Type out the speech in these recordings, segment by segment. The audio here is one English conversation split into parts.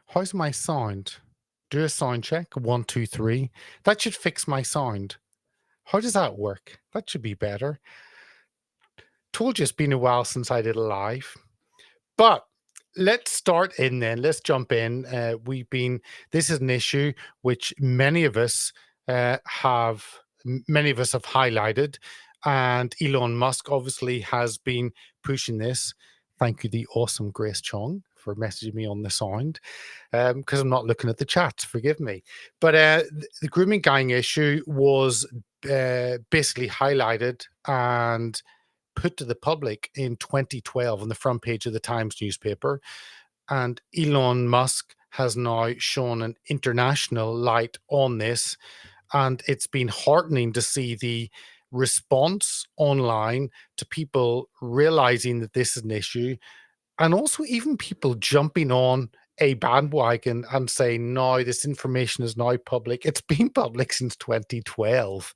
How's my sound? Do a sound check. One, two, three. That should fix my sound. How does that work? That should be better. Told you it's been a while since I did a live. But let's start in then. Let's jump in. This is an issue which many of us have highlighted. And Elon Musk obviously has been pushing this. Thank you, the awesome Grace Chong, for messaging me on the sound because I'm not looking at the chats. Forgive me. But the grooming gang issue was basically highlighted and put to the public in 2012 on the front page of the Times newspaper. And Elon Musk has now shone an international light on this. And it's been heartening to see the response online to people realizing that this is an issue, and also even people jumping on a bandwagon and saying, no, this information is now public. It's been public since 2012,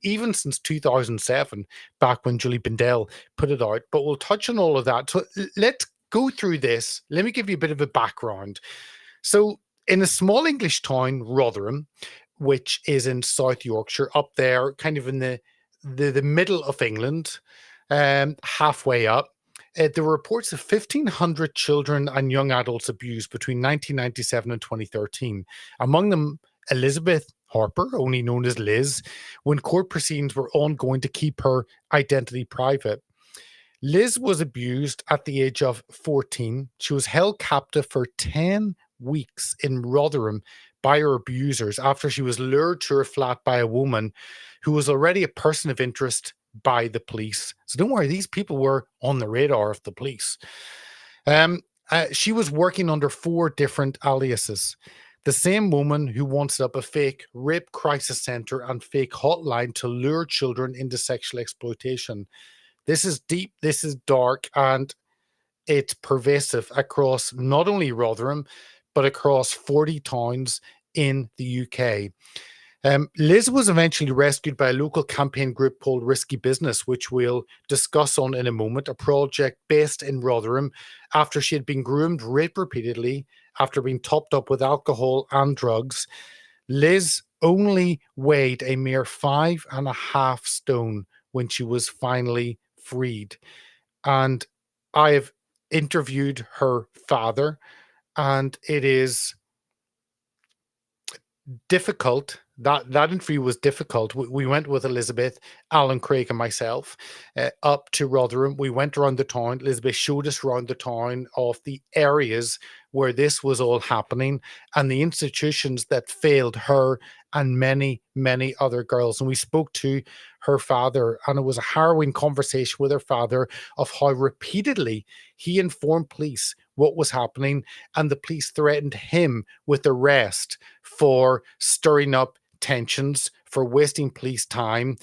even since 2007, back when Julie Bindel put it out. But we'll touch on all of that. So let's go through this. Let me give you a bit of a background. So in a small English town, Rotherham, which is in South Yorkshire, up there, kind of in the middle of England, halfway up, there were reports of 1,500 children and young adults abused between 1997 and 2013. Among them, Elizabeth Harper, only known as Liz, when court proceedings were ongoing to keep her identity private. Liz was abused at the age of 14. She was held captive for 10 weeks in Rotherham by her abusers after she was lured to her flat by a woman who was already a person of interest by the police. So don't worry, these people were on the radar of the police. She was working under 4 different aliases. The same woman who once set up a fake rape crisis center and fake hotline to lure children into sexual exploitation. This is deep, this is dark, and it's pervasive across not only Rotherham, but across 40 towns in the UK. Liz was eventually rescued by a local campaign group called Risky Business, which we'll discuss on in a moment, a project based in Rotherham after she had been groomed, raped repeatedly, after being topped up with alcohol and drugs. Liz only weighed a mere 5.5 stone when she was finally freed. And I have interviewed her father, and it is difficult. That interview was difficult. We went with Elizabeth, Alan, Craig, and myself up to Rotherham. We went around the town. Elizabeth showed us around the town of the areas where this was all happening and the institutions that failed her and many, many other girls. And we spoke to her father, and it was a harrowing conversation with her father of how repeatedly he informed police what was happening, and the police threatened him with arrest for stirring up tensions, for wasting police time.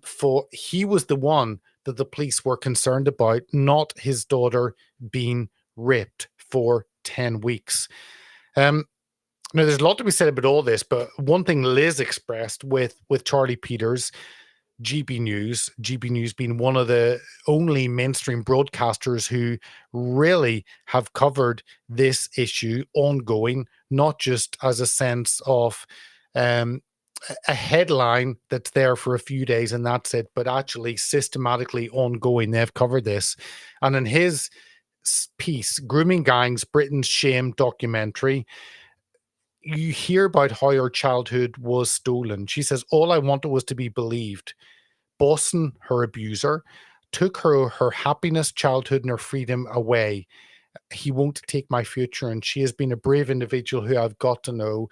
For he was the one that the police were concerned about, not his daughter being raped for 10 weeks. Now, there's a lot to be said about all this, but one thing Liz expressed with Charlie Peters, GB News being one of the only mainstream broadcasters who really have covered this issue ongoing, not just as a sense of a headline that's there for a few days and that's it, but actually systematically ongoing. They've covered this. And in his piece, Grooming Gangs, Britain's Shame documentary, you hear about how her childhood was stolen. She says, all I wanted was to be believed. Boston, her abuser, took her happiness, childhood, and her freedom away. He won't take my future. And she has been a brave individual who I've got to know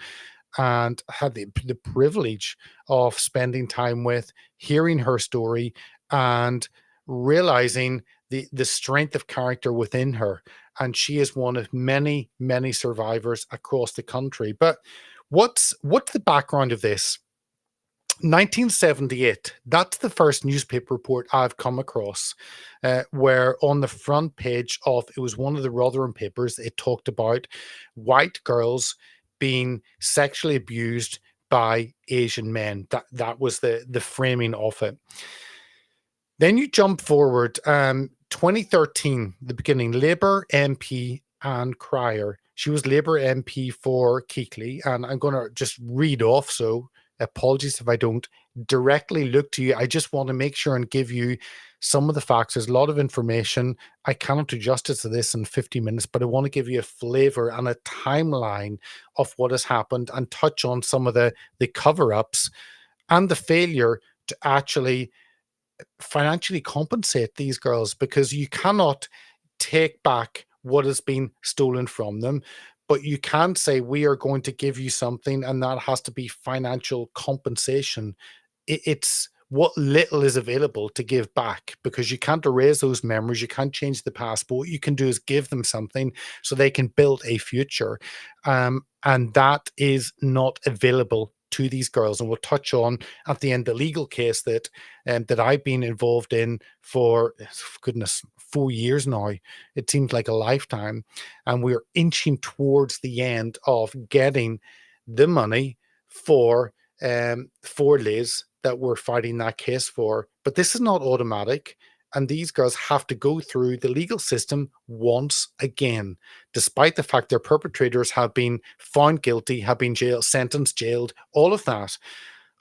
and had the privilege of spending time with, hearing her story, and realizing the strength of character within her. And she is one of many, many survivors across the country. But what's the background of this? 1978, that's the first newspaper report I've come across where on the front page of, it was one of the Rotherham papers, it talked about white girls being sexually abused by Asian men. That was the framing of it. Then you jump forward, 2013, the beginning, Labour MP Anne Cryer She was Labour MP for Keighley, and I'm going to just read off. So apologies if I don't directly look to you. I just want to make sure and give you some of the facts. There's a lot of information. I cannot do justice to this in 50 minutes, but I want to give you a flavor and a timeline of what has happened and touch on some of the cover-ups and the failure to actually financially compensate these girls, because you cannot take back what has been stolen from them, but you can say we are going to give you something, and that has to be financial compensation. It's what little is available to give back, because you can't erase those memories, you can't change the past, but what you can do is give them something so they can build a future. And that is not available to these girls. And we'll touch on at the end the legal case that I've been involved in for goodness 4 years now. It seems like a lifetime, and we're inching towards the end of getting the money for Liz that we're fighting that case for. But this is not automatic, and these girls have to go through the legal system once again, despite the fact their perpetrators have been found guilty, have been jailed, sentenced, jailed, all of that,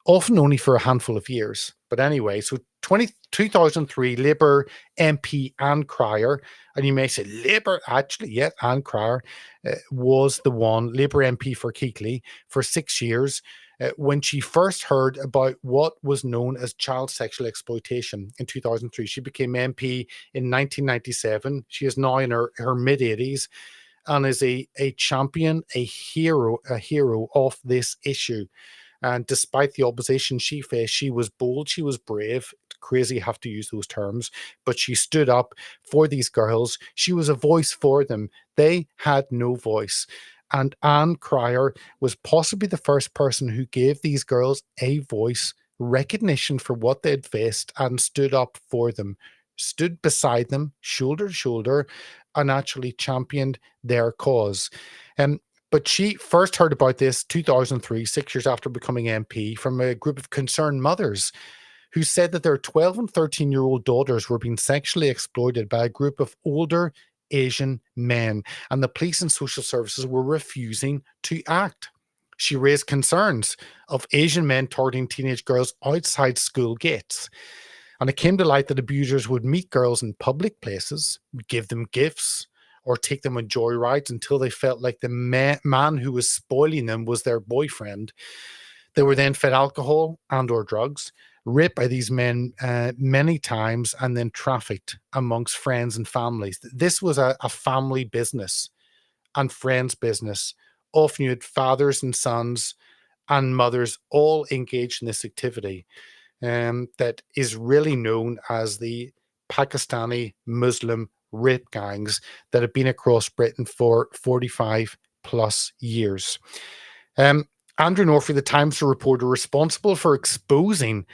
often only for a handful of years. But anyway, so 2003, Labour MP Anne Cryer, and you may say Labour, actually, yeah, Anne Cryer was the one, Labour MP for Keighley for 6 years, when she first heard about what was known as child sexual exploitation in 2003. She became MP in 1997. She is now in her mid 80s and is a champion, a hero of this issue. And despite the opposition she faced, she was bold, she was brave. Crazy have to use those terms, but she stood up for these girls. She was a voice for them. They had no voice. And Anne Cryer was possibly the first person who gave these girls a voice, recognition for what they'd faced, and stood up for them, stood beside them, shoulder to shoulder, and actually championed their cause. And but she first heard about this 2003, 6 years after becoming MP, from a group of concerned mothers who said that their 12 and 13-year-old daughters were being sexually exploited by a group of older Asian men, and the police and social services were refusing to act. She raised concerns of Asian men targeting teenage girls outside school gates. And it came to light that abusers would meet girls in public places, give them gifts, or take them on joyrides until they felt like the man who was spoiling them was their boyfriend. They were then fed alcohol and or drugs, raped by these men many times, and then trafficked amongst friends and families. This was a family business and friends business. Often you had fathers and sons and mothers all engaged in this activity, that is really known as the Pakistani Muslim rape gangs that have been across Britain for 45 plus years. Andrew Norfolk, the Times reporter responsible for exposing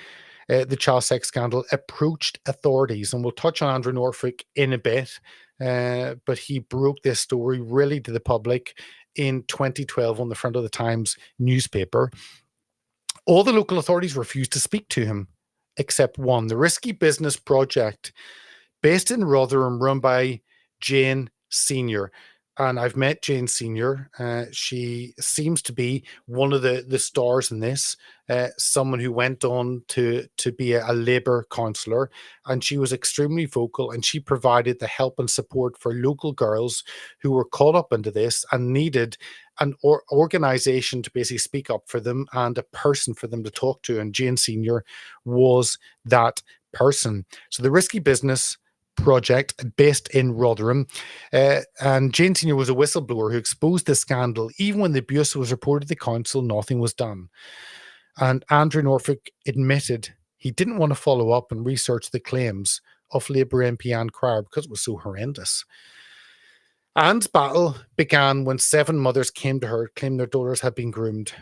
the child sex scandal, approached authorities, and we'll touch on Andrew Norfolk in a bit, but he broke this story really to the public in 2012 on the front of the Times newspaper. All the local authorities refused to speak to him, except one, the Risky Business Project, based in Rotherham, run by Jane Senior. And I've met Jane Senior. She seems to be one of the stars in this, someone who went on to be a Labour councillor. And she was extremely vocal, and she provided the help and support for local girls who were caught up into this and needed an organization to basically speak up for them and a person for them to talk to. And Jane Senior was that person. So the Risky Business Project, based in Rotherham, and Jane Senior was a whistleblower who exposed the scandal. Even when the abuse was reported to the council, nothing was done. And Andrew Norfolk admitted he didn't want to follow up and research the claims of Labour MP Anne Cryer because it was so horrendous. Anne's battle began when 7 mothers came to her, claiming their daughters had been groomed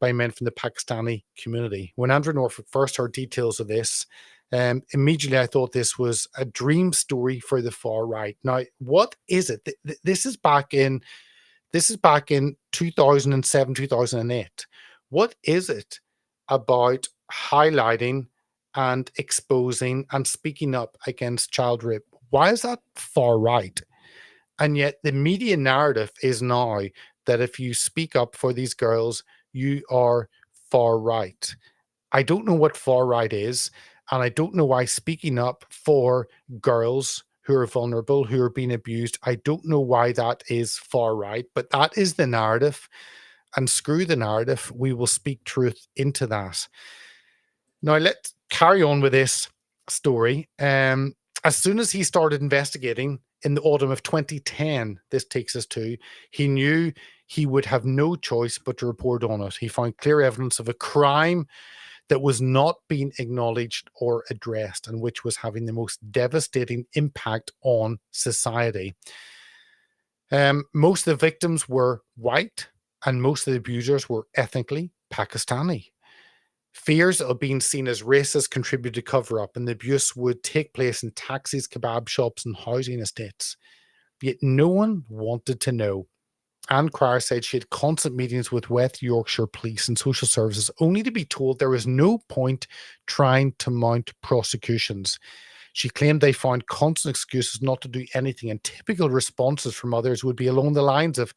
by men from the Pakistani community. When Andrew Norfolk first heard details of this, immediately I thought this was a dream story for the far right. Now, what is it? This is back in 2007, 2008. What is it about highlighting and exposing and speaking up against child rape? Why is that far right? And yet the media narrative is now that if you speak up for these girls, you are far right. I don't know what far right is, and I don't know why speaking up for girls who are vulnerable, who are being abused, I don't know why that is far right, but that is the narrative. And screw the narrative, we will speak truth into that. Now, let's carry on with this story. As soon as he started investigating in the autumn of 2010, this takes us to, he knew he would have no choice but to report on it. He found clear evidence of a crime that was not being acknowledged or addressed, and which was having the most devastating impact on society. Most of the victims were white, and most of the abusers were ethnically Pakistani. Fears of being seen as racist contributed to cover up, and the abuse would take place in taxis, kebab shops, and housing estates. Yet no one wanted to know. Anne Cryer said she had constant meetings with West Yorkshire Police and social services, only to be told there was no point trying to mount prosecutions. She claimed they found constant excuses not to do anything, and typical responses from others would be along the lines of,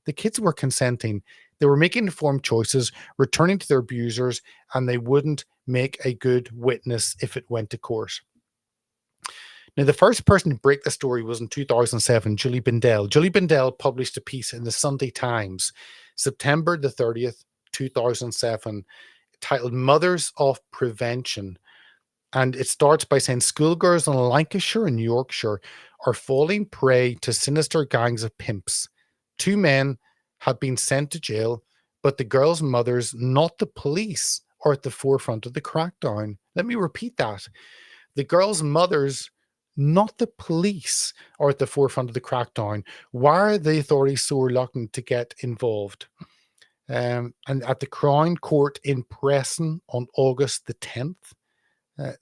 the kids were consenting, they were making informed choices, returning to their abusers, and they wouldn't make a good witness if it went to court. Now, the first person to break the story was in 2007, Julie Bindell. Julie Bindell published a piece in the Sunday Times, September the 30th, 2007, titled Mothers of Prevention. And it starts by saying schoolgirls in Lancashire and Yorkshire are falling prey to sinister gangs of pimps. 2 men have been sent to jail, but the girls' mothers, not the police, are at the forefront of the crackdown. Let me repeat that. The girls' mothers, not the police, are at the forefront of the crackdown. Why are the authorities so reluctant to get involved? And at the Crown Court in Preston on August the 10th,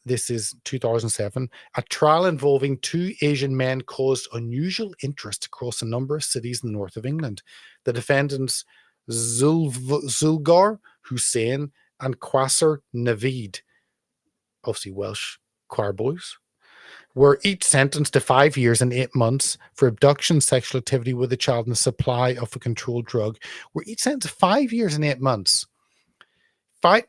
this is 2007, a trial involving 2 Asian men caused unusual interest across a number of cities in the north of England. The defendants, Zulgar Hussain and Quasar Naveed, obviously Welsh choir boys, were each sentenced to 5 years and 8 months for abduction, sexual activity with a child, and the supply of a controlled drug. Were each sentenced to 5 years and 8 months.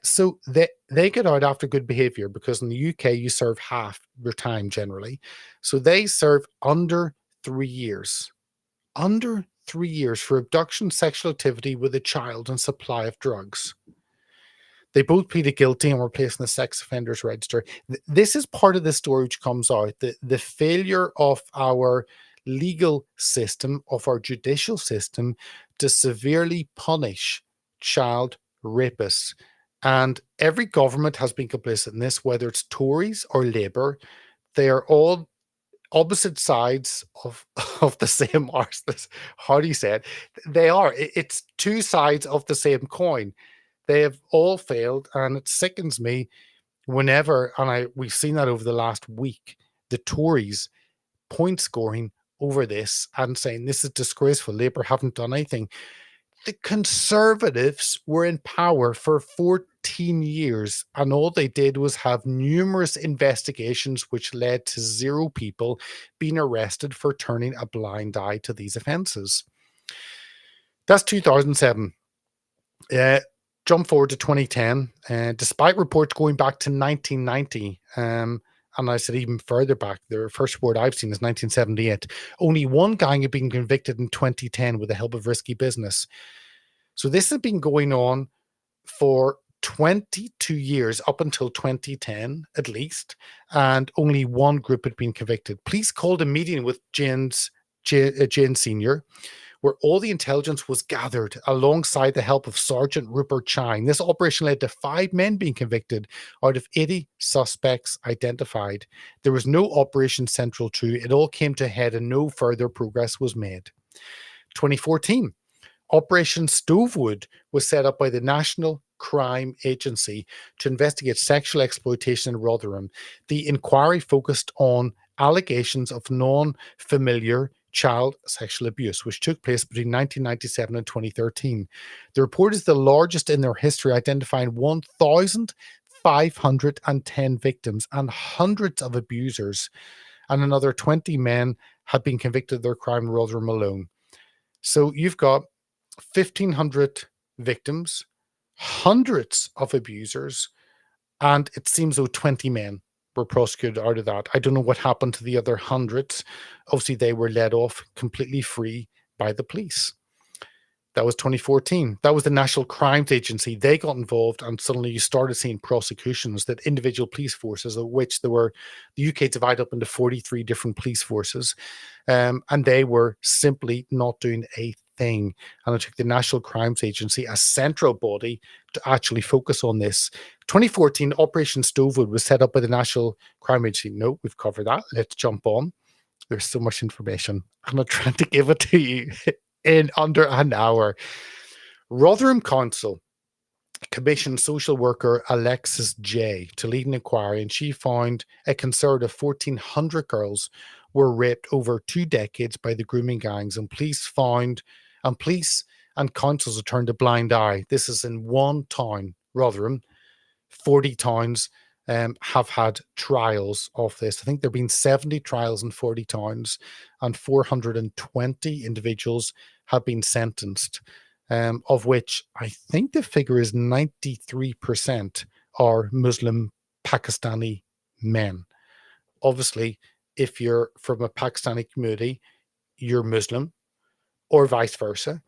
So they get out after good behavior, because in the UK you serve half your time generally. So they serve under 3 years. Under 3 years for abduction, sexual activity with a child, and supply of drugs. They both pleaded guilty and were placed in the sex offenders register. This is part of the story which comes out, the failure of our legal system, of our judicial system, to severely punish child rapists. And every government has been complicit in this, whether it's Tories or Labour. They are all opposite sides of the same arse. How do you say it? They are. It's 2 sides of the same coin. They have all failed, and it sickens me whenever, and we've seen that over the last week, the Tories point scoring over this and saying this is disgraceful. Labour haven't done anything. The Conservatives were in power for 14 years, and all they did was have numerous investigations which led to 0 people being arrested for turning a blind eye to these offences. That's 2007. Jump forward to 2010. Despite reports going back to 1990, and I said even further back, the first report I've seen is 1978, only 1 gang had been convicted in 2010 with the help of risky business. So this has been going on for 22 years, up until 2010 at least, and only 1 group had been convicted. Police called a meeting with Jane Senior, where all the intelligence was gathered alongside the help of Sergeant Rupert Chine. This operation led to 5 men being convicted out of 80 suspects identified. There was no Operation Central 2. It all came to a head and no further progress was made. 2014, Operation Stovewood was set up by the National Crime Agency to investigate sexual exploitation in Rotherham. The inquiry focused on allegations of non-familiar child sexual abuse, which took place between 1997 and 2013. The report is the largest in their history, identifying 1,510 victims and hundreds of abusers, and another 20 men had been convicted of their crime in Rotherham alone. So you've got 1,500 victims, hundreds of abusers, and it seems though 20 men were prosecuted out of that. I don't know what happened to the other hundreds. Obviously, they were let off completely free by the police. That was 2014. That was the National Crimes Agency. They got involved, and suddenly you started seeing prosecutions that individual police forces, of which there were, the UK divided up into 43 different police forces, and they were simply not doing a thing. And it took the National Crimes Agency, a central body, to actually focus on this. 2014, Operation Stovewood was set up by the National Crime Agency. No, we've covered that. Let's jump on. There's so much information. I'm not trying to give it to you in under an hour. Rotherham Council commissioned social worker Alexis J to lead an inquiry, and she found a conservative 1,400 girls were raped over 2 decades by the grooming gangs, and police and councils have turned a blind eye. This is in one town, Rotherham. 40 towns have had trials of this. I think there have been 70 trials in 40 towns, and 420 individuals have been sentenced, of which I think the figure is 93% are Muslim Pakistani men. Obviously, if you're from a Pakistani community, you're Muslim, or vice versa,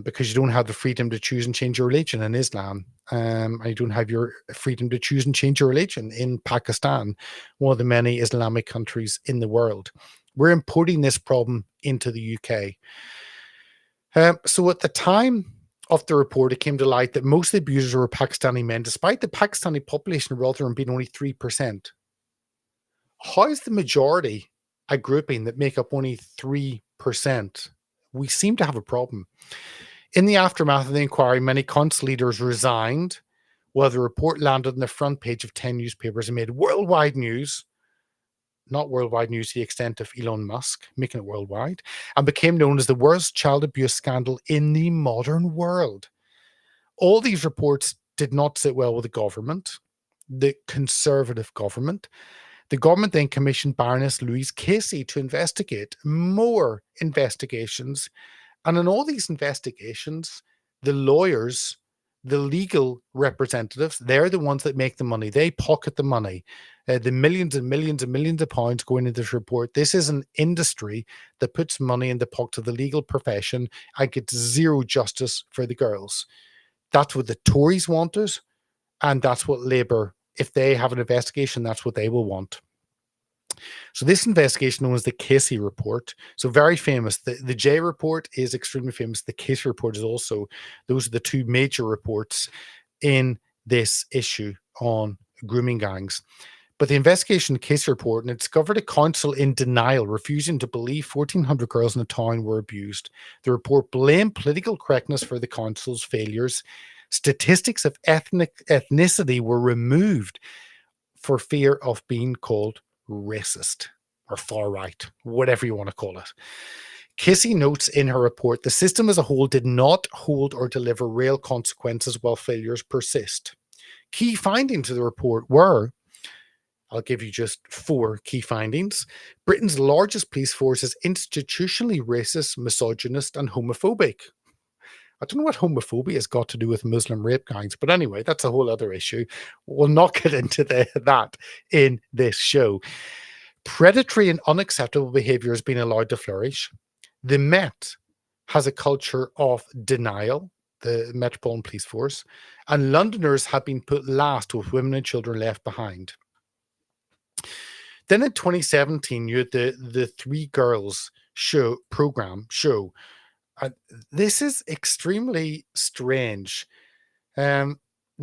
because you don't have the freedom to choose and change your religion in Islam. And you don't have your freedom to choose and change your religion in Pakistan, one of the many Islamic countries in the world. We're importing this problem into the UK. So at the time of the report, it came to light that most of the abusers were Pakistani men, despite the Pakistani population of Rotherham being only 3%. How is the majority a grouping that make up only 3%? We seem to have a problem. In the aftermath of the inquiry, many council leaders resigned, while the report landed on the front page of 10 newspapers and made worldwide news. Not worldwide news to the extent of Elon Musk, making it worldwide, and became known as the worst child abuse scandal in the modern world. All these reports did not sit well with the government, the Conservative government. The government then commissioned Baroness Louise Casey to investigate more investigations. And in all these investigations, the lawyers, the legal representatives, they're the ones that make the money. They pocket the money, the millions and millions and millions of pounds going into this report. This is an industry that puts money in the pocket of the legal profession and gets zero justice for the girls. That's what the Tories wanted, and that's what Labour, if they have an investigation, that's what they will want. So this investigation, known as the Casey report, so very famous. The J report is extremely famous. The Casey report is also, those are the two major reports in this issue on grooming gangs. But the investigation Casey report, and it discovered a council in denial, refusing to believe 1,400 girls in the town were abused. The report blamed political correctness for the council's failures. Statistics of ethnicity were removed for fear of being called racist or far right, whatever you want to call it. Casey notes in her report, the system as a whole did not hold or deliver real consequences while failures persist. Key findings of the report were, I'll give you just 4 key findings. Britain's largest police force is institutionally racist, misogynist, and homophobic. I don't know what homophobia has got to do with Muslim rape gangs, but anyway, that's a whole other issue. We'll not get into that in this show. Predatory and unacceptable behavior has been allowed to flourish. The Met has a culture of denial, the Metropolitan Police Force, and Londoners have been put last with women and children left behind. Then in 2017, you had the Three Girls program. This is extremely strange. Now,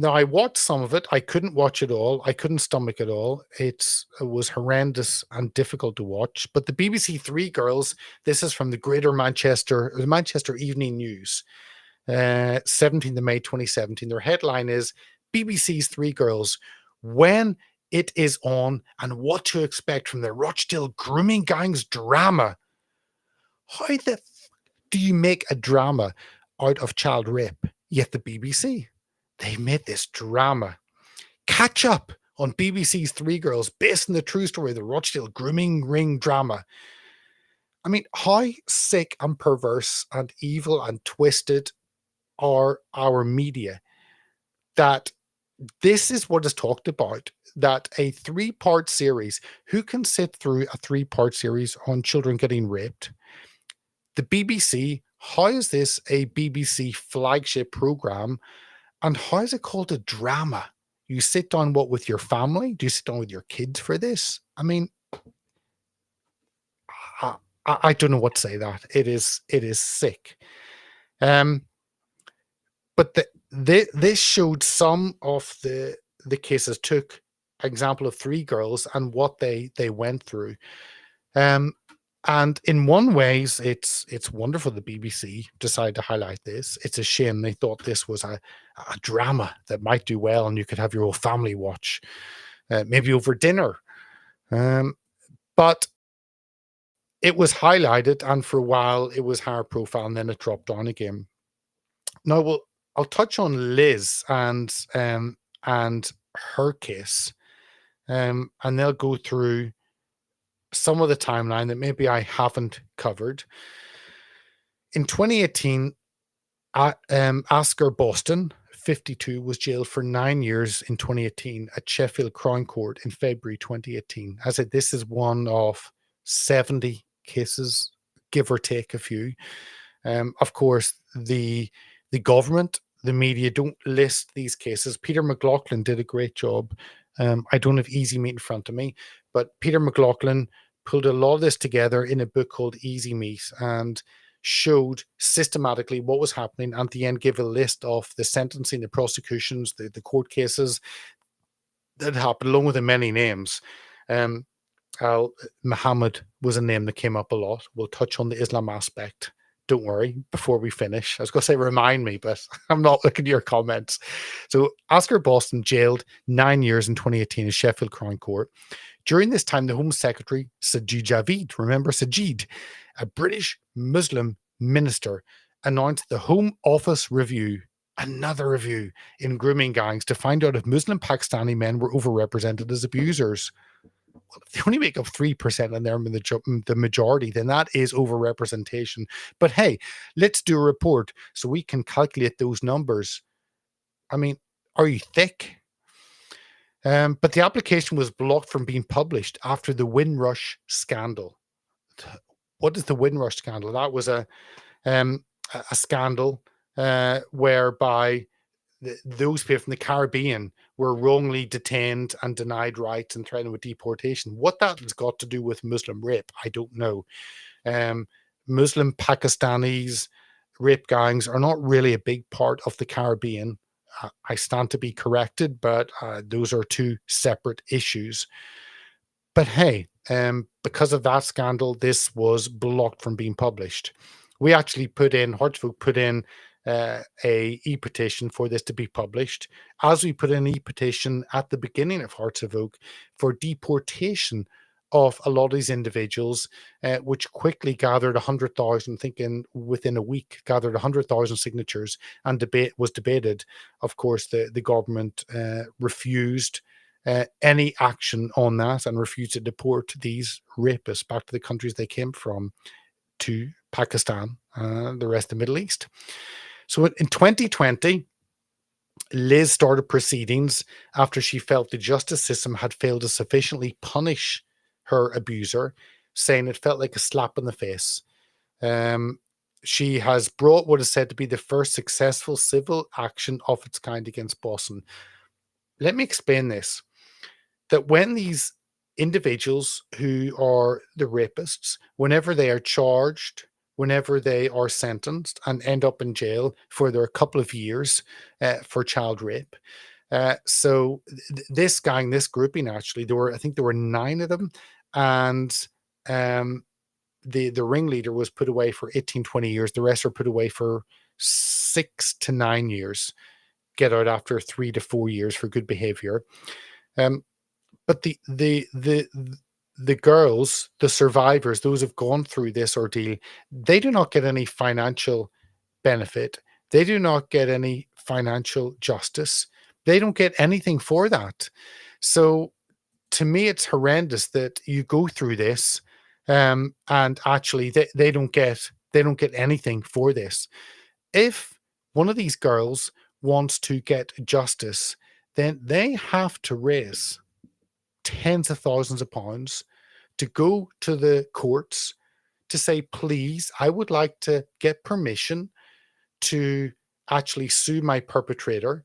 I watched some of it. I couldn't watch it all. I couldn't stomach it all. It was horrendous and difficult to watch. But the BBC Three Girls, this is from the the Manchester Evening News, 17th of May 2017. Their headline is BBC's Three Girls, when it is on and what to expect from the Rochdale grooming gangs drama. How the do you make a drama out of child rape? Yet the BBC, they made this drama. Catch up on BBC's Three Girls, based on the true story of the Rochdale grooming ring drama. I mean, how sick and perverse and evil and twisted are our media that this is what is talked about, that a three-part series, who can sit through a three-part series on children getting raped? The BBC, how is this a BBC flagship program? And how is it called a drama? You sit down what with your family? Do you sit down with your kids for this? I mean, I, I don't know what to say. That it is sick. Um, but this showed some of the cases. Took example of three girls and what they went through. Um, and in one ways, it's wonderful the BBC decided to highlight this. It's a shame they thought this was a drama that might do well, and you could have your whole family watch, maybe over dinner. Um, but it was highlighted, and for a while it was higher profile, and then it dropped down again. Now, I'll touch on Liz and her case, and they'll go through some of the timeline that maybe I haven't covered. In 2018, Oscar Boston, 52, was jailed for 9 years in 2018 at Sheffield Crown Court in February 2018. As I said, this is one of 70 cases, give or take a few. Of course, the government, the media don't list these cases. Peter McLaughlin did a great job. I don't have Easy Meat in front of me, but Peter McLaughlin pulled a lot of this together in a book called Easy Meat and showed systematically what was happening, and at the end gave a list of the sentencing, the prosecutions, the court cases that happened, along with the many names. Muhammad was a name that came up a lot. We'll touch on the Islam aspect. Don't worry, before we finish. I was going to say remind me, but I'm not looking at your comments. So Oscar Boston jailed 9 years in 2018 at Sheffield Crown Court. During this time, the Home Secretary, Sajid Javid, remember Sajid, a British Muslim minister, announced the Home Office review, another review in grooming gangs to find out if Muslim Pakistani men were overrepresented as abusers. Well, if they only make up 3% and they're the majority, then that is overrepresentation. But hey, let's do a report so we can calculate those numbers. I mean, are you thick? But the application was blocked from being published after the Windrush scandal. What is the Windrush scandal? That was a scandal whereby those people from the Caribbean were wrongly detained and denied rights and threatened with deportation. What that has got to do with Muslim rape, I don't know. Muslim Pakistanis rape gangs are not really a big part of the Caribbean. I stand to be corrected, but those are two separate issues. But hey, because of that scandal, this was blocked from being published. We actually Hearts of Oak put in a e-petition for this to be published, as we put in an e-petition at the beginning of Hearts of Oak for deportation of a lot of these individuals, which quickly gathered 100,000, thinking within a week, gathered 100,000 signatures, and was debated. Of course, the government refused any action on that and refused to deport these rapists back to the countries they came from, to Pakistan and the rest of the Middle East. So in 2020, Liz started proceedings after she felt the justice system had failed to sufficiently punish her abuser, saying it felt like a slap in the face. She has brought what is said to be the first successful civil action of its kind against Boston. Let me explain this. That when these individuals who are the rapists, whenever they are charged, whenever they are sentenced and end up in jail for their couple of years for child rape. So this gang, this grouping, actually, I think there were 9 of them, and the ringleader was put away for 18, 20 years. The rest were put away for 6 to 9 years, get out after 3 to 4 years for good behavior. But the girls, the survivors, those who've gone through this ordeal, they do not get any financial benefit. They do not get any financial justice. They don't get anything for that. So to me, it's horrendous that you go through this, And actually they don't get anything for this. If one of these girls wants to get justice, then they have to raise tens of thousands of pounds to go to the courts to say, please, I would like to get permission to actually sue my perpetrator.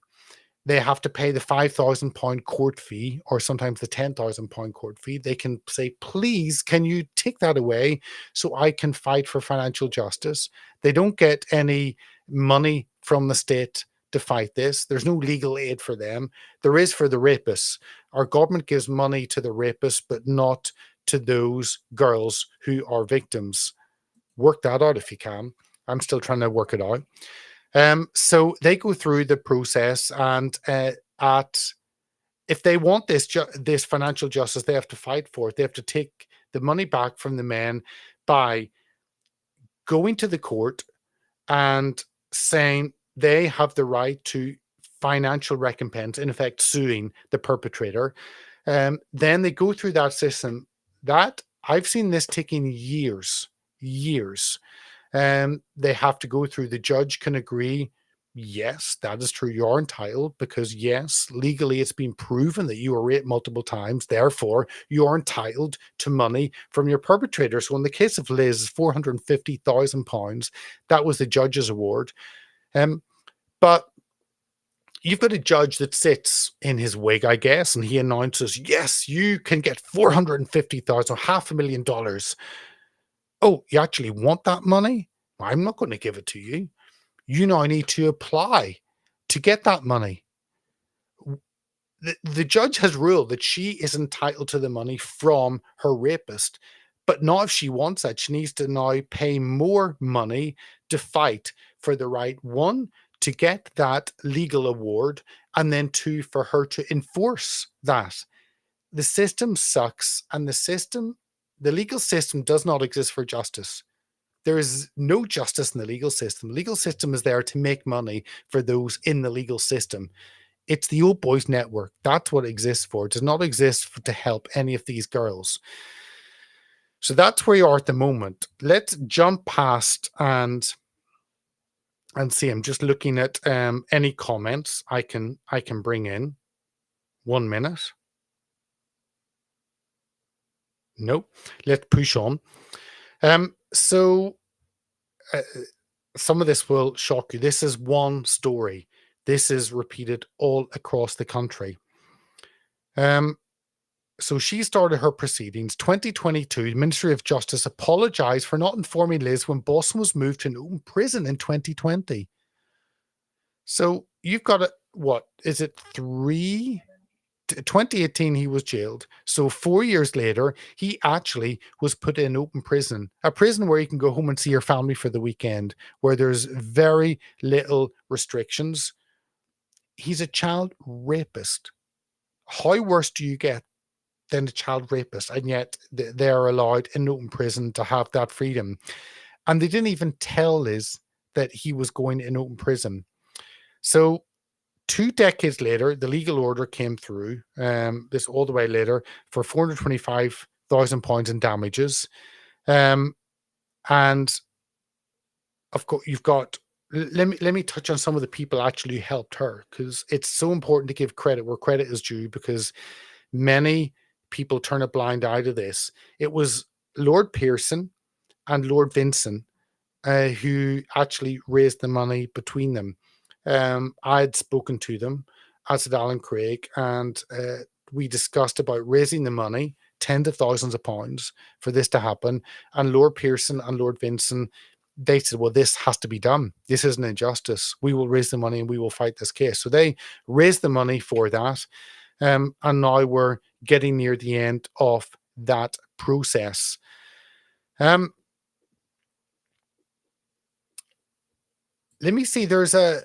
They have to pay the £5,000 court fee, or sometimes the £10,000 court fee. They can say, please, can you take that away so I can fight for financial justice? They don't get any money from the state to fight this. There's no legal aid for them. There is for the rapists. Our government gives money to the rapists, but not to those girls who are victims. Work that out if you can. I'm still trying to work it out. So they go through the process, and if they want this financial justice, they have to fight for it. They have to take the money back from the men by going to the court and saying they have the right to financial recompense, in effect, suing the perpetrator. Then they go through that system. That I've seen this taking years. They have to go through. The judge can agree, yes, that is true. You're entitled because, yes, legally it's been proven that you were raped multiple times. Therefore, you're entitled to money from your perpetrator. So in the case of Liz, £450,000, that was the judge's award. But you've got a judge that sits in his wig, I guess, and he announces, yes, you can get $450,000, $500,000. Oh, you actually want that money? I'm not going to give it to you. You now need to apply to get that money. The judge has ruled that she is entitled to the money from her rapist. But now if she wants that, she needs to now pay more money to fight for the right, one, to get that legal award, and then two, for her to enforce that. The system sucks, and the legal system does not exist for justice. There is no justice in the legal system. The legal system is there to make money for those in the legal system. It's the old boys network. That's what it exists for. It does not exist to help any of these girls. So that's where you are at the moment. Let's jump past and see. I'm just looking at any comments I can bring in. 1 minute. Nope. Let's push on. So some of this will shock you. This is one story. This is repeated all across the country. So she started her proceedings. 2022, the Ministry of Justice apologized for not informing Liz when Boston was moved to an open prison in 2020. So you've got what is it, 2018 he was jailed. So 4 years later, he actually was put in open prison, a prison where you can go home and see your family for the weekend, where there's very little restrictions. He's a child rapist. How worse do you get than a child rapist? And yet they're allowed in open prison to have that freedom. And they didn't even tell Liz that he was going in open prison. So 2 decades later, the legal order came through, this all the way later, for £425,000 in damages. And of course, you've got, let me touch on some of the people actually who helped her, because it's so important to give credit where credit is due, because many people turn a blind eye to this. It was Lord Pearson and Lord Vincent who actually raised the money between them. I had spoken to them, as did Alan Craig, and we discussed about raising the money, tens of thousands of pounds, for this to happen. And Lord Pearson and Lord Vincent, they said, well, this has to be done. This is an injustice. We will raise the money and we will fight this case. So they raised the money for that. And now we're getting near the end of that process. Let me see. There's a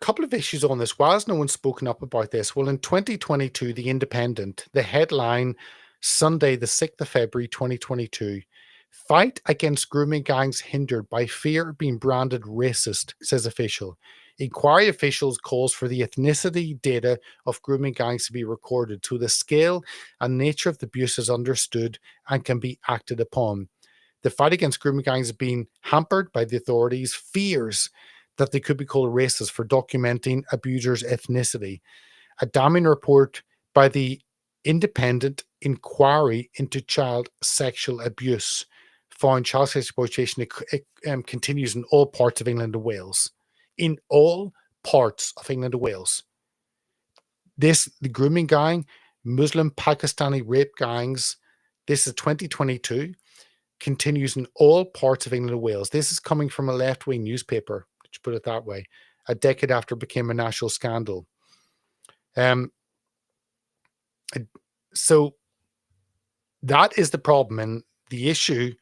couple of issues on this. Why has no one spoken up about this? Well, in 2022, The Independent, the headline, Sunday, the 6th of February, 2022, Fight against grooming gangs hindered by fear of being branded racist, says official. Inquiry officials calls for the ethnicity data of grooming gangs to be recorded so the scale and nature of the abuse is understood and can be acted upon. The fight against grooming gangs is being hampered by the authorities' fears that they could be called racist for documenting abusers' ethnicity. A damning report by the Independent Inquiry into Child Sexual Abuse found child sexual exploitation continues in all parts of England and Wales. In all parts of England and Wales. The grooming gang, Muslim Pakistani rape gangs, this is 2022, continues in all parts of England and Wales. This is coming from a left-wing newspaper, to put it that way, a decade after it became a national scandal. So that is the problem. And the issue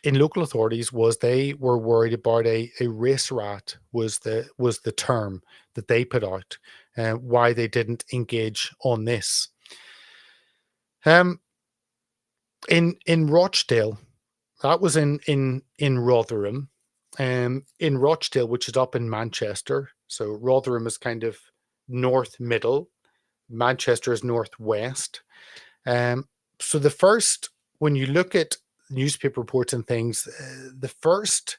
in local authorities was they were worried about a race rat was the term that they put out, and why they didn't engage on this. In Rochdale, that was in Rotherham, in Rochdale, which is up in Manchester. So Rotherham is kind of north middle, Manchester is northwest. So the first, when you look at newspaper reports and things, the first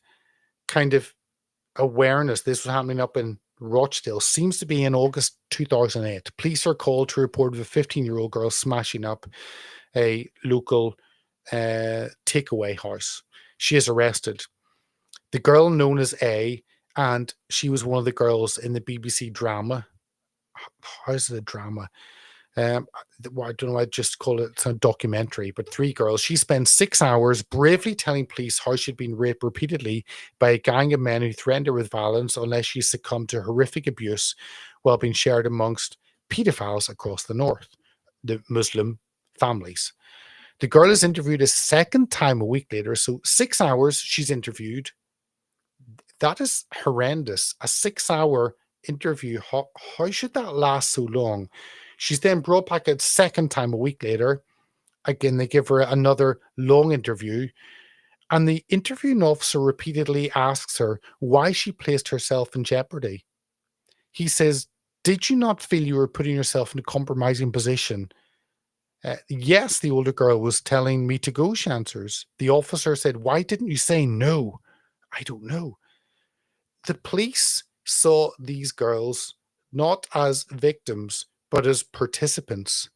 kind of awareness this was happening up in Rochdale seems to be in August 2008. Police are called to report of a 15-year-old girl smashing up a local takeaway house. She is arrested. The girl known as A, and she was one of the girls in the BBC drama. How is it a drama? I don't know, I just call it a documentary, but 3 girls. She spent 6 hours bravely telling police how she'd been raped repeatedly by a gang of men who threatened her with violence unless she succumbed to horrific abuse while being shared amongst paedophiles across the north, the Muslim families. The girl is interviewed a second time a week later. So 6 hours she's interviewed. That is horrendous. A 6-hour interview. How should that last so long? She's then brought back a second time a week later. Again, they give her another long interview. And the interviewing officer repeatedly asks her why she placed herself in jeopardy. He says, "Did you not feel you were putting yourself in a compromising position?" Yes, the older girl was telling me to go, she answers. The officer said, "Why didn't you say no?" "I don't know." The police saw these girls not as victims, but as participants.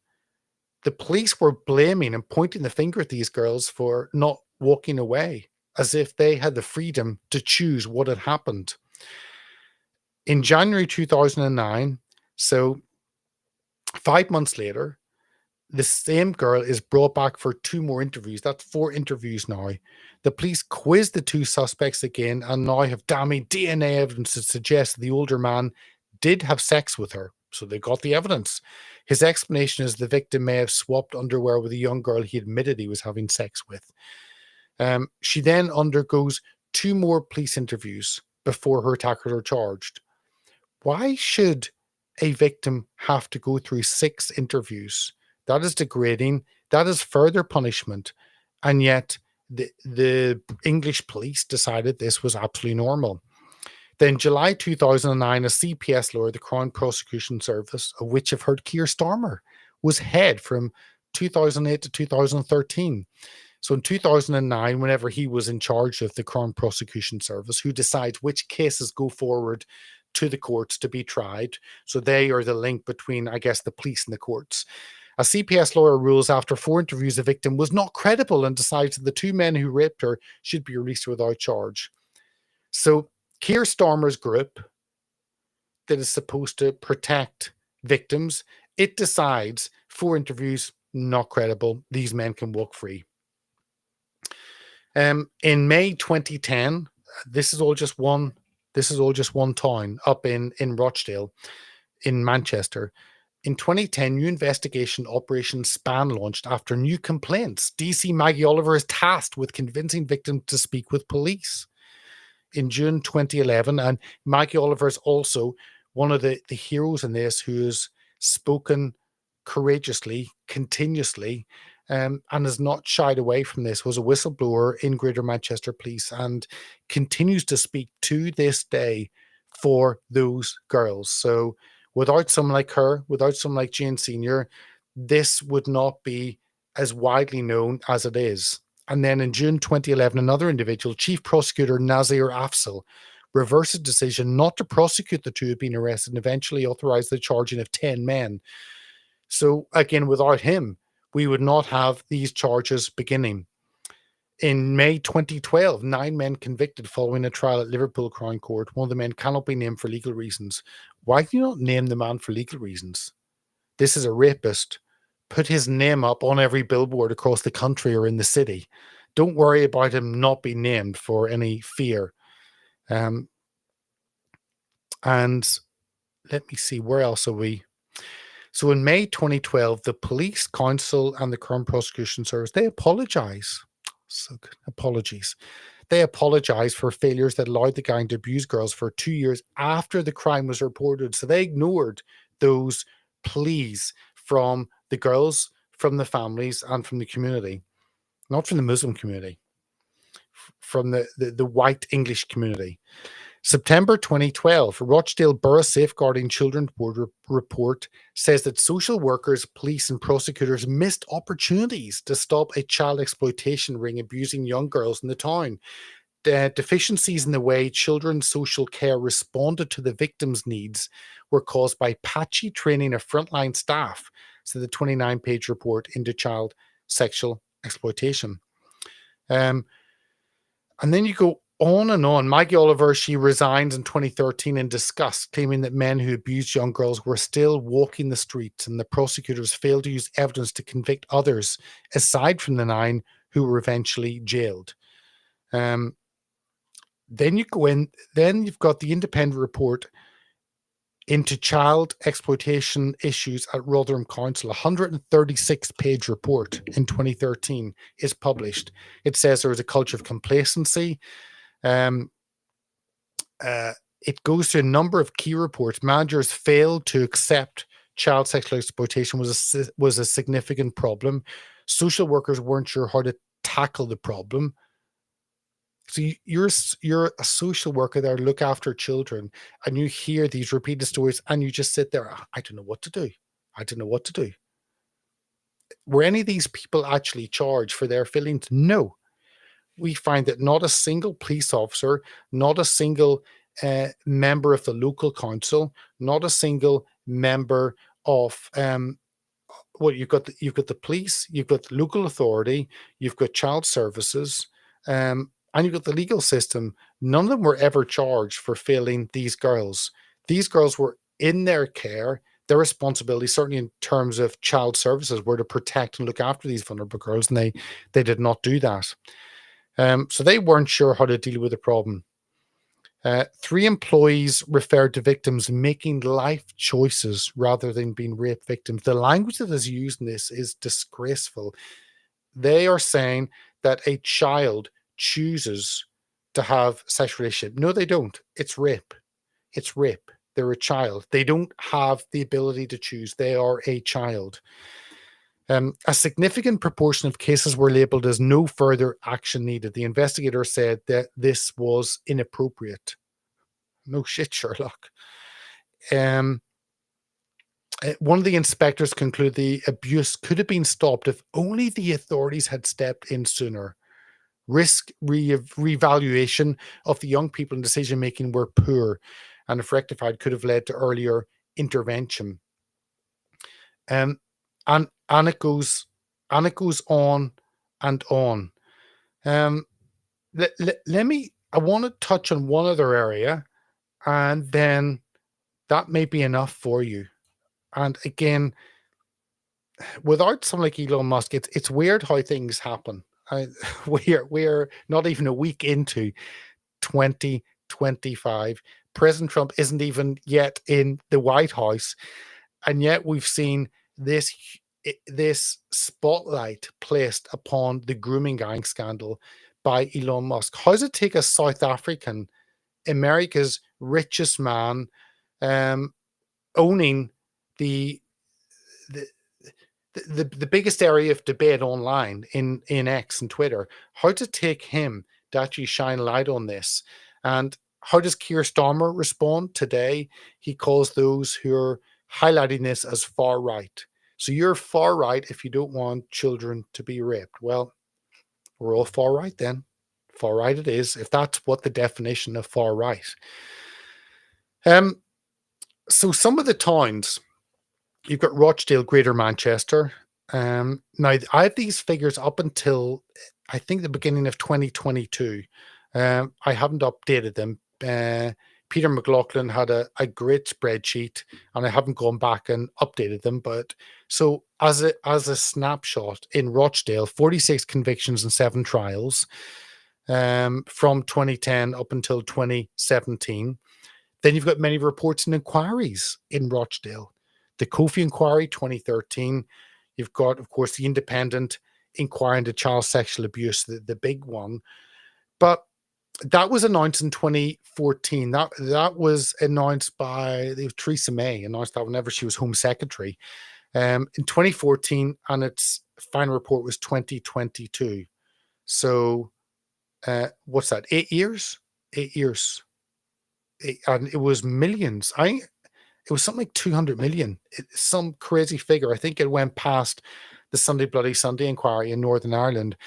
The police were blaming and pointing the finger at these girls for not walking away, as if they had the freedom to choose what had happened. In January 2009, so 5 months later, the same girl is brought back for 2 more interviews. That's 4 interviews now. The police quiz the 2 suspects again and now have damning DNA evidence to suggest the older man did have sex with her. So they got the evidence. His explanation is the victim may have swapped underwear with a young girl he admitted he was having sex with. She then undergoes 2 more police interviews before her attackers are charged. Why should a victim have to go through 6 interviews? That is degrading. That is further punishment. And yet the English police decided this was absolutely normal. Then July 2009, a CPS lawyer, the Crown Prosecution Service, of which I've heard Keir Starmer was head from 2008 to 2013. So in 2009, whenever he was in charge of the Crown Prosecution Service, who decides which cases go forward to the courts to be tried. So they are the link between, I guess, the police and the courts. A CPS lawyer rules after 4 interviews the victim was not credible and decides that the 2 men who raped her should be released without charge. So Keir Starmer's group that is supposed to protect victims, it decides 4 interviews, not credible. These men can walk free. In May 2010, this is all just one town up in Rochdale in Manchester. In 2010, new investigation Operation Span launched after new complaints. DC Maggie Oliver is tasked with convincing victims to speak with police. In June 2011, and Maggie Oliver is also one of the heroes in this who has spoken courageously, continuously, and has not shied away from this, was a whistleblower in Greater Manchester Police and continues to speak to this day for those girls. So without someone like her, without someone like Jane Senior, this would not be as widely known as it is. And then in June 2011, another individual, Chief Prosecutor Nazir Afzal, reversed his decision not to prosecute the two who had been arrested and eventually authorized the charging of 10 men. So again, without him, we would not have these charges beginning. In May 2012, 9 men convicted following a trial at Liverpool Crown Court. One of the men cannot be named for legal reasons. Why do you not name the man for legal reasons? This is a rapist. Put his name up on every billboard across the country or in the city. Don't worry about him not being named for any fear. And let me see, where else are we? So in May 2012, the police, council, and the Crown Prosecution Service, they apologize. So good. Apologies. They apologize for failures that allowed the gang to abuse girls for 2 years after the crime was reported. So they ignored those pleas from the girls, from the families, and from the community. Not from the Muslim community, from the white English community. September 2012, Rochdale Borough Safeguarding Children Board report says that social workers, police, and prosecutors missed opportunities to stop a child exploitation ring abusing young girls in the town. The deficiencies in the way children's social care responded to the victims' needs were caused by patchy training of frontline staff, so the 29-page report into child sexual exploitation. And then you go on and on. Maggie Oliver, she resigns in 2013 in disgust, claiming that men who abused young girls were still walking the streets and the prosecutors failed to use evidence to convict others, aside from the 9 who were eventually jailed. Then you go in, then you've got the independent report into child exploitation issues at Rotherham Council. A 136-page report in 2013 is published. It says there is a culture of complacency. It goes through a number of key reports. Managers failed to accept child sexual exploitation was a significant problem. Social workers weren't sure how to tackle the problem. So you're a social worker there, look after children, and you hear these repeated stories, and you just sit there. I don't know what to do. I don't know what to do. Were any of these people actually charged for their feelings? No. We find that not a single police officer, not a single member of the local council, not a single member of you've got the police, you've got the local authority, you've got child services, and you've got the legal system. None of them were ever charged for failing these girls. These girls were in their care. Their responsibility, certainly in terms of child services, were to protect and look after these vulnerable girls, and they did not do that. So they weren't sure how to deal with the problem. 3 employees referred to victims making life choices rather than being rape victims. The language that is used in this is disgraceful. They are saying that a child chooses to have sexual relationship. No, they don't. It's rape. It's rape. They're a child. They don't have the ability to choose. They are a child. A significant proportion of cases were labeled as no further action needed. The investigator said that this was inappropriate. No shit, Sherlock. One of the inspectors concluded the abuse could have been stopped if only the authorities had stepped in sooner. Risk reevaluation of the young people in decision making were poor, and if rectified, could have led to earlier intervention. And it goes on and on. I want to touch on one other area, and then that may be enough for you. And again, without someone like Elon Musk, it's weird how things happen. We're not even a week into 2025. President Trump isn't even yet in the White House, and yet we've seen this spotlight placed upon the grooming gang scandal by Elon Musk. How does it take a South African, America's richest man, owning the the biggest area of debate online in X and Twitter, how to take him to actually shine light on this. And how does Keir Starmer respond today? He calls those who are highlighting this as far right. So you're far right if you don't want children to be raped. Well, we're all far right then. Far right it is, if that's what the definition of far right. So some of the towns, you've got Rochdale, Greater Manchester. Now, I have these figures up until I think the beginning of 2022. I haven't updated them. Peter McLaughlin had a great spreadsheet, and I haven't gone back and updated them. But so as a snapshot in Rochdale, 46 convictions and 7 trials from 2010 up until 2017. Then you've got many reports and inquiries in Rochdale. The Kofi inquiry, 2013. You've got, of course, the independent inquiry into child sexual abuse, the big one. But that was announced in 2014. That was announced by Theresa May, announced that whenever she was Home Secretary in 2014, and its final report was 2022. So what's that? 8 years? 8 years. And it was millions. It was something like 200 million. Some crazy figure. I think it went past the Sunday Bloody Sunday inquiry in Northern Ireland.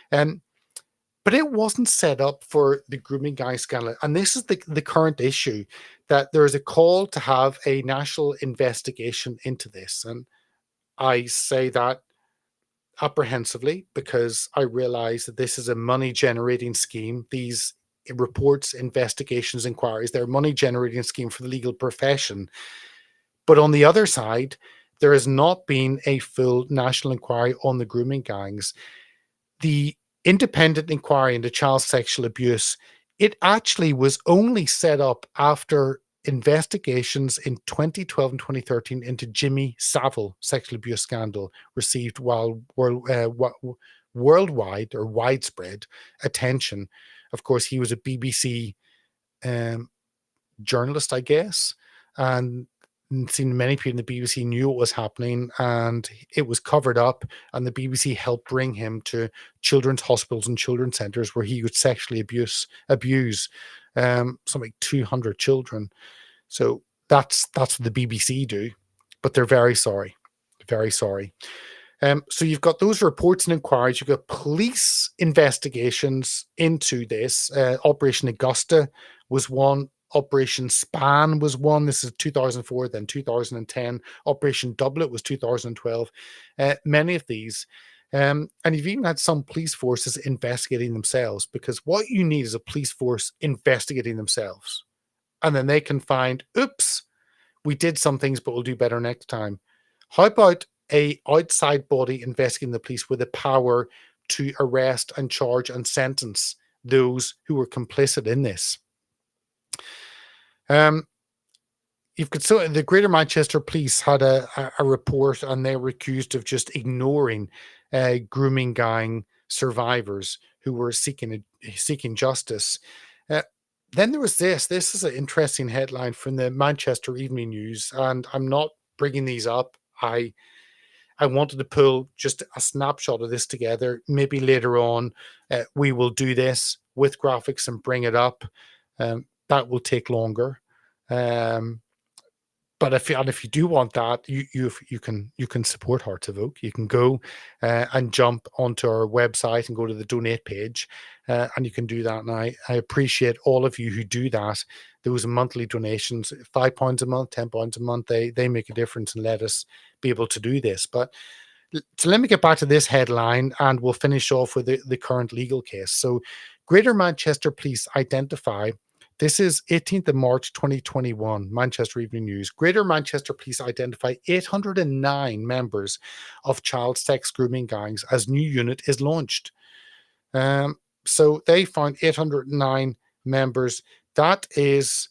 But it wasn't set up for the grooming gang scandal. And this is the current issue, that there is a call to have a national investigation into this. And I say that apprehensively because I realize that this is a money generating scheme. These reports, investigations, inquiries, they're a money generating scheme for the legal profession. But on the other side, there has not been a full national inquiry on the grooming gangs. The independent inquiry into child sexual abuse, it actually was only set up after investigations in 2012 and 2013 into Jimmy Savile sexual abuse scandal received worldwide or widespread attention. Of course, he was a BBC journalist, I guess, and seen many people in the BBC knew what was happening, and it was covered up, and the BBC helped bring him to children's hospitals and children's centres where he would sexually abuse something like 200 children. So that's what the BBC do, but they're very sorry, very sorry. So you've got those reports and inquiries. You've got police investigations into this. Operation Augusta was one. Operation Span was one. This is 2004, then 2010. Operation Doublet was 2012. Many of these. And you've even had some police forces investigating themselves, because what you need is a police force investigating themselves. And then they can find, oops, we did some things, but we'll do better next time. How about a outside body investigating the police with the power to arrest and charge and sentence those who were complicit in this? You've got the Greater Manchester Police had a report, and they were accused of just ignoring grooming gang survivors who were seeking justice. Then there was this. This is an interesting headline from the Manchester Evening News, and I'm not bringing these up. I wanted to pull just a snapshot of this together. Maybe later on, we will do this with graphics and bring it up. That will take longer. But if you do want that, you can support Hearts of Oak. You can go and jump onto our website and go to the donate page, and you can do that. And I appreciate all of you who do that. Those monthly donations, £5 a month, £10 a month, they make a difference and let us be able to do this. But so let me get back to this headline, and we'll finish off with the current legal case. So Greater Manchester Police identify. This is 18th of March 2021, Manchester Evening News. Greater Manchester Police identify 809 members of child sex grooming gangs as new unit is launched. So they found 809 members. That is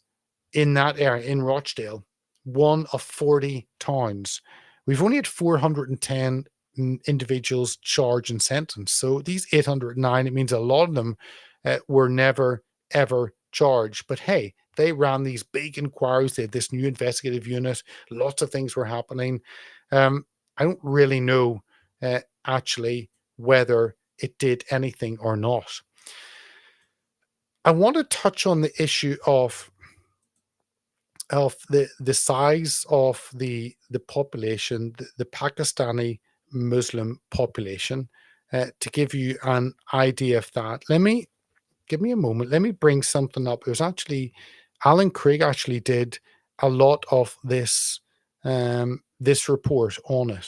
in that area, in Rochdale, one of 40 towns. We've only had 410 individuals charged and sentenced. So these 809, it means a lot of them were never, ever charged. But hey, they ran these big inquiries. They had this new investigative unit. Lots of things were happening. I don't really know actually whether it did anything or not. I want to touch on the issue of the size of the population, the Pakistani Muslim population, to give you an idea of that. Let me give me a moment. Let me bring something up. It was actually Alan Craig actually did a lot of this report on it.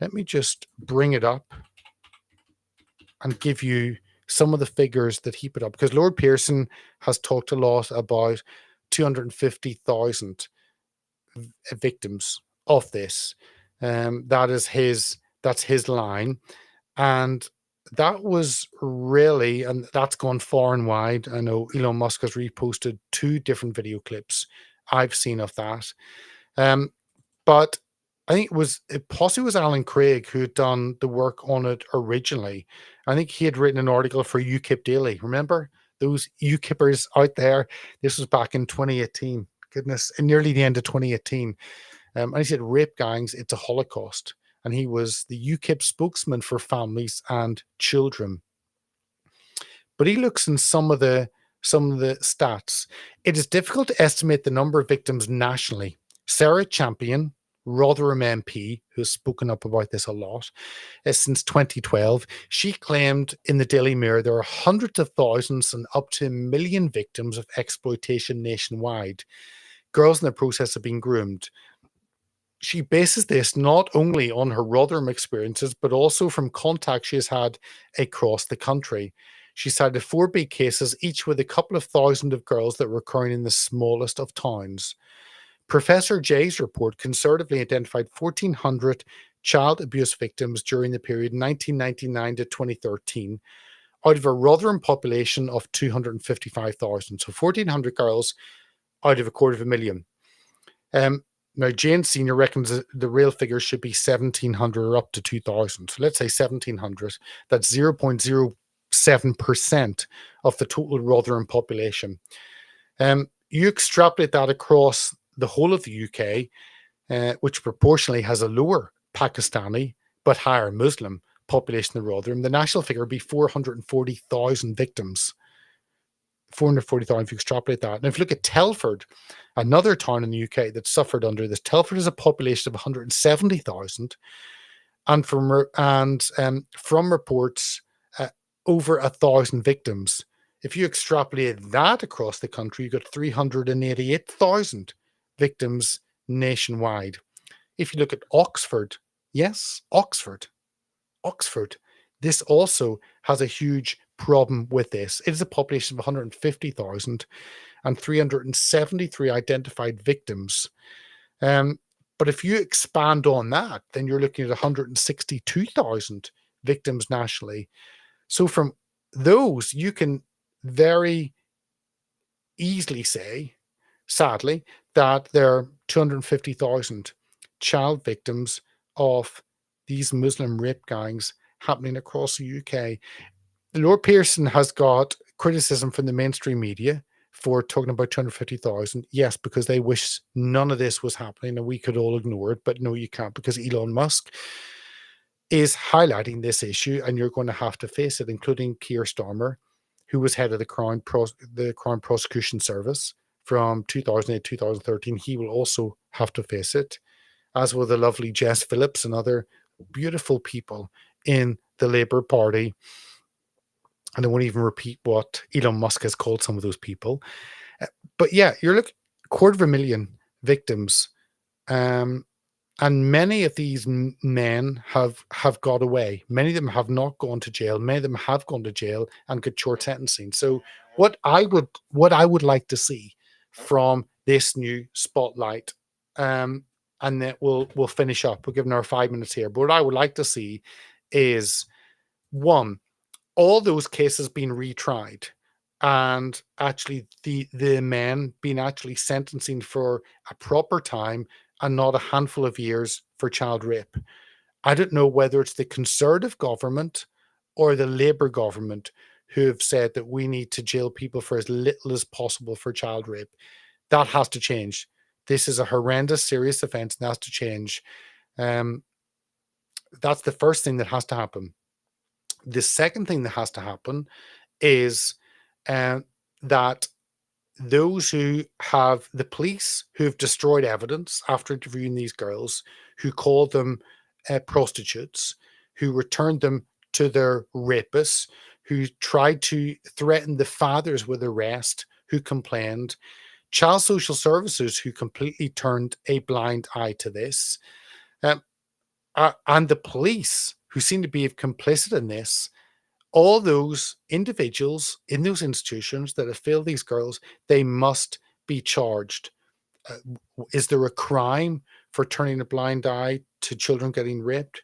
Let me just bring it up and give you some of the figures that he put up, because Lord Pearson has talked a lot about 250,000 victims of this. That's his line, and that was really, and that's gone far and wide. I know Elon Musk has reposted 2 different video clips I've seen of that. Um, but I think it possibly was Alan Craig who had done the work on it originally. I think he had written an article for UKIP Daily. Remember those UKIPers out there? This was back in 2018. Goodness, in nearly the end of 2018. And he said, rape gangs, it's a Holocaust. And he was the UKIP spokesman for families and children. But he looks in some of the stats. It is difficult to estimate the number of victims nationally. Sarah Champion, Rotherham MP, who's spoken up about this a lot since 2012, she claimed in the Daily Mirror there are hundreds of thousands and up to 1 million victims of exploitation nationwide. Girls in the process of being groomed. She bases this not only on her Rotherham experiences, but also from contacts she has had across the country. She cited 4 big cases, each with a couple of thousand of girls that were occurring in the smallest of towns. Professor Jay's report conservatively identified 1,400 child abuse victims during the period 1999 to 2013 out of a Rotherham population of 255,000. So 1,400 girls out of 250,000. Now, Jane Senior reckons that the real figure should be 1,700 or up to 2,000. So let's say 1,700. That's 0.07% of the total Rotherham population. You extrapolate that across the whole of the UK, which proportionally has a lower Pakistani but higher Muslim population than Rotherham, the national figure would be 440,000 victims. 440,000 if you extrapolate that. And if you look at Telford, another town in the UK that suffered under this, Telford has a population of 170,000, and from reports, over 1,000 victims. If you extrapolate that across the country, you got 388,000 victims nationwide. If you look at Oxford, yes, Oxford, this also has a huge problem with this. It is a population of 150,000 and 373 identified victims. But if you expand on that, then you're looking at 162,000 victims nationally. So from those, you can very easily say, sadly, that there are 250,000 child victims of these Muslim rape gangs happening across the UK. Lord Pearson has got criticism from the mainstream media for talking about 250,000. Yes, because they wish none of this was happening and we could all ignore it. But no, you can't, because Elon Musk is highlighting this issue and you're going to have to face it, including Keir Starmer, who was head of the Crown Prosecution Service from 2008 to 2013. He will also have to face it, as will the lovely Jess Phillips and other beautiful people in the Labour Party. And I won't even repeat what Elon Musk has called some of those people. But yeah, you're looking 250,000 victims. And many of these men have got away. Many of them have not gone to jail. Many of them have gone to jail and got short sentencing. So what I would like to see from this new spotlight, and then we'll finish up. We're giving our 5 minutes here. But what I would like to see is, one, all those cases being retried, and actually the men being actually sentencing for a proper time and not a handful of years for child rape. I don't know whether it's the Conservative government or the Labour government who have said that we need to jail people for as little as possible for child rape. That has to change. This is a horrendous, serious offence and has to change. That's the first thing that has to happen. The second thing that has to happen is uh, that those who have the police who've destroyed evidence after interviewing these girls, who called them prostitutes, who returned them to their rapists, who tried to threaten the fathers with arrest, who complained, child social services who completely turned a blind eye to this, um, and the police who seem to be complicit in this. All those individuals in those institutions that have failed these girls, they must be charged. Is there a crime for turning a blind eye to children getting raped?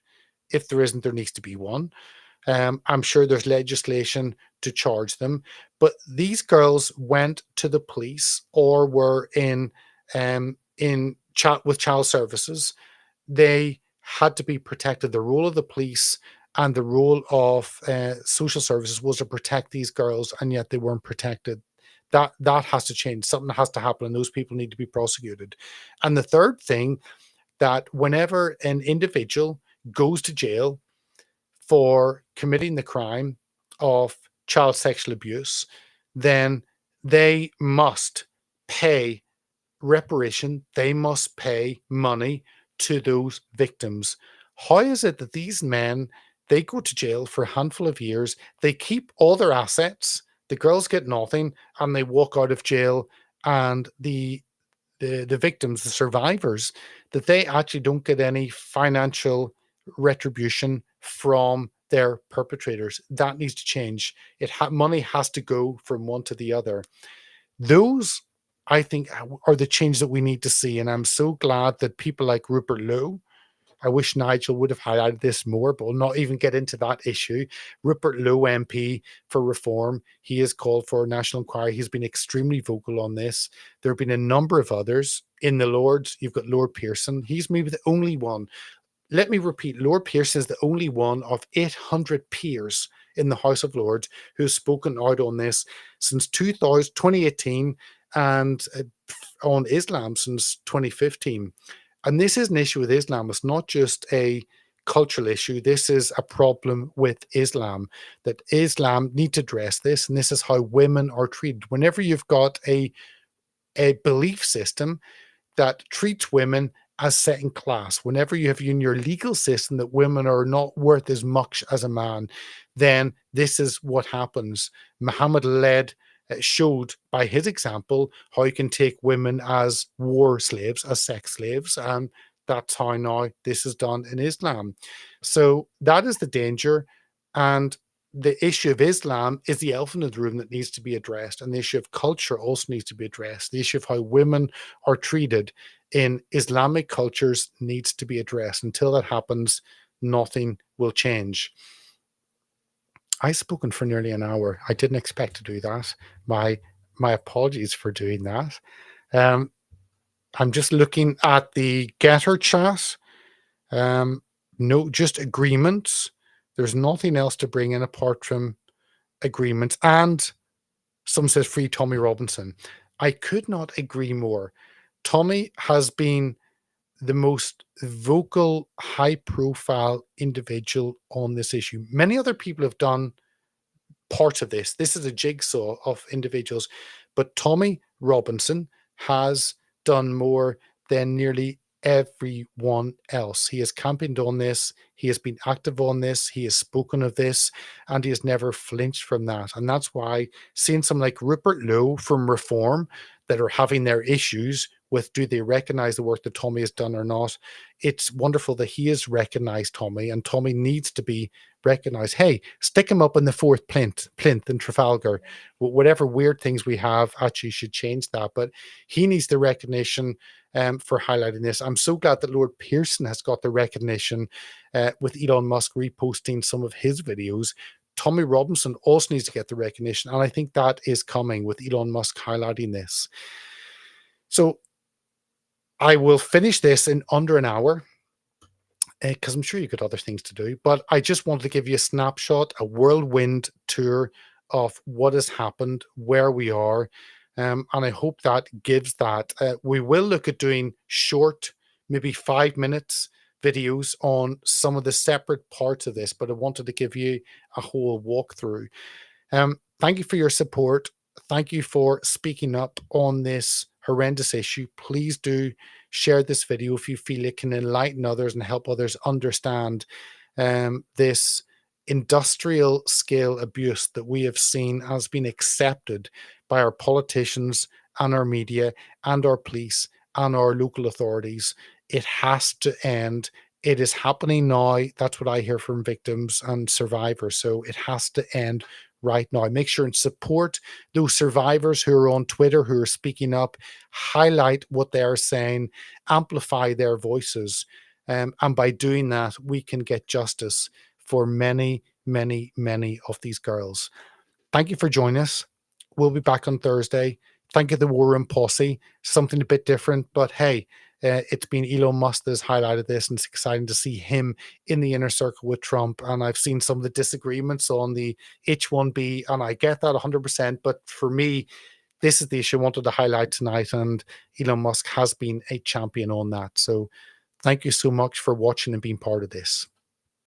If there isn't, there needs to be one. I'm sure there's legislation to charge them, but these girls went to the police or were in chat with child services. They had to be protected. The role of the police and the role of social services was to protect these girls, and yet they weren't protected. That has to change. Something has to happen, and those people need to be prosecuted. And the third thing, that whenever an individual goes to jail for committing the crime of child sexual abuse, then they must pay reparation. They must pay money to those victims. How is it that these men, they go to jail for a handful of years, they keep all their assets, the girls get nothing, and they walk out of jail, and the victims, the survivors, that they actually don't get any financial retribution from their perpetrators? That needs to change. Money has to go from one to the other. Those, I think, are the changes that we need to see. And I'm so glad that people like Rupert Lowe, I wish Nigel would have highlighted this more, but we'll not even get into that issue. Rupert Lowe, MP for Reform, he has called for a national inquiry. He's been extremely vocal on this. There have been a number of others. In the Lords, you've got Lord Pearson. He's maybe the only one. Let me repeat, Lord Pearson is the only one of 800 peers in the House of Lords who's spoken out on this since 2018, and on Islam since 2015. And this is an issue with Islam. It's not just a cultural issue. This is a problem with Islam, that Islam need to address this. And this is how women are treated. Whenever you've got a belief system that treats women as second class, whenever you have in your legal system that women are not worth as much as a man, then this is what happens. Muhammad showed by his example how you can take women as war slaves, as sex slaves, and that's how now this is done in Islam. So that is the danger. And the issue of Islam is the elephant in the room that needs to be addressed. And the issue of culture also needs to be addressed. The issue of how women are treated in Islamic cultures needs to be addressed. Until that happens, nothing will change. I've spoken for nearly an hour. I didn't expect to do that. My apologies for doing that. I'm just looking at the Getter chat. No, just agreements. There's nothing else to bring in apart from agreements. And some says free Tommy Robinson. I could not agree more. Tommy has been the most vocal, high profile individual on this issue. Many other people have done part of this. This is a jigsaw of individuals, but Tommy Robinson has done more than nearly everyone else. He has campaigned on this, he has been active on this, he has spoken of this, and he has never flinched from that. And that's why seeing someone like Rupert Lowe from Reform that are having their issues with, do they recognize the work that Tommy has done or not, it's wonderful that he has recognized Tommy, and Tommy needs to be recognized. Hey, stick him up in the fourth plinth in Trafalgar. Whatever weird things we have, actually should change that. But he needs the recognition for highlighting this. I'm so glad that Lord Pearson has got the recognition with Elon Musk reposting some of his videos. Tommy Robinson also needs to get the recognition, and I think that is coming with Elon Musk highlighting this. So I will finish this in under an hour, because I'm sure you got other things to do. But I just wanted to give you a snapshot, a whirlwind tour of what has happened, where we are. And I hope that gives that. We will look at doing short, maybe 5 minutes videos on some of the separate parts of this, but I wanted to give you a whole walkthrough. Thank you for your support. Thank you for speaking up on this horrendous issue. Please do share this video if you feel it can enlighten others and help others understand this industrial scale abuse that we have seen has been accepted by our politicians and our media and our police and our local authorities. It has to end. It is happening now. That's what I hear from victims and survivors. So it has to end right now. Make sure and support those survivors who are on Twitter, who are speaking up, highlight what they are saying, amplify their voices. And by doing that, we can get justice for many, many, many of these girls. Thank you for joining us. We'll be back on Thursday. Thank you, the War Room Posse. Something a bit different, but hey, it's been Elon Musk that has highlighted this, and it's exciting to see him in the inner circle with Trump. And I've seen some of the disagreements on the H1B, and I get that 100%. But for me, this is the issue I wanted to highlight tonight, and Elon Musk has been a champion on that. So thank you so much for watching and being part of this.